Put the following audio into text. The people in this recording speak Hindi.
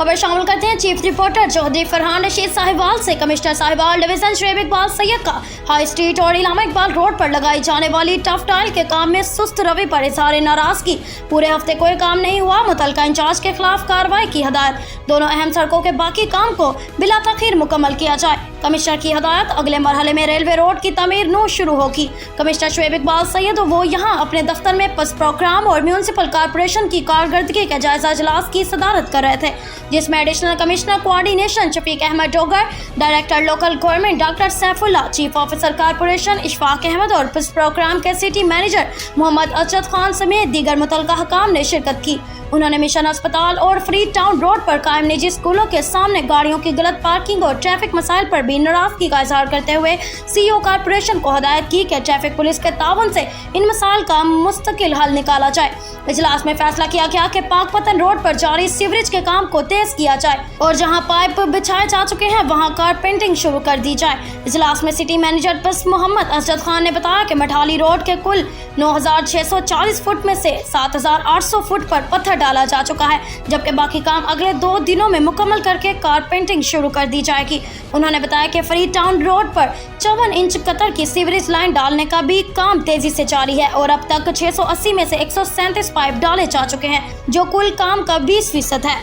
खबर शामिल करते हैं चीफ रिपोर्टर चौधरी फरहान रशीद साहिवाल से। कमिश्नर साहिवाल डिवीजन शोएब इकबाल सैयद का हाई स्ट्रीट और इलामा इकबाल रोड पर लगाई जाने वाली टफ टाइल के काम में सुस्त रवि पर इजहार नाराजगी। पूरे हफ्ते कोई काम नहीं हुआ, मुतलका इंचार्ज के खिलाफ कार्रवाई की हदायत। दोनों अहम सड़कों के बाकी काम को बिला तखीर मुकम्मल किया जाए। कमिश्नर की हदायत, अगले मरहले में रेलवे रोड की तमीर नू शुरू होगी। कमिश्नर शोएब इकबाल सैयद वो यहाँ अपने दफ्तर में पस प्रोग्राम और म्यूनसिपल कॉर्पोरेशन की कारकर्दगी के जायजा इजलास की सदारत कर रहे थे, जिसमें additional commissioner coordination Shafiq Ahmad Dogar, director local government doctor Saifullah, chief officer corporation Ishfaq Ahmad और पस प्रोग्राम के सिटी मैनेजर मोहम्मद अरशद खान समेत दीगर मुतल्लिका हकाम ने शिरकत की। उन्होंने मिशन अस्पताल और फ्री टाउन रोड पर कायम निजी स्कूलों के सामने गाड़ियों की गलत पार्किंग और ट्रैफिक मसाइल पर भी नाराजगी का इजहार करते हुए सीईओ कॉर्पोरेशन को हदायत की कि ट्रैफिक पुलिस के ताउन से इन मसाइल का मुस्तकिल हल निकाला जाए। इजलास में फैसला किया गया कि पाकपतन रोड पर जारी सीवरेज के काम को तेज किया जाए और जहां पाइप बिछाए जा चुके हैं वहां कारपेंटिंग शुरू कर दी जाए। इजलास में सिटी मैनेजर बस मोहम्मद अरशद खान ने बताया कि मठाली रोड के कुल 9,640 फुट में से 7,800 फुट पर पत्थर डाला जा चुका है, जबकि बाकी काम अगले 2 दिनों में मुकम्मल करके कारपेंटिंग शुरू कर दी जाएगी। उन्होंने बताया कि फ्री टाउन रोड पर 54 इंच कतर की सीवरेज लाइन डालने का भी काम तेजी से जारी है और अब तक 680 में से 137 पाइप डाले जा चुके हैं, जो कुल काम का 20% है।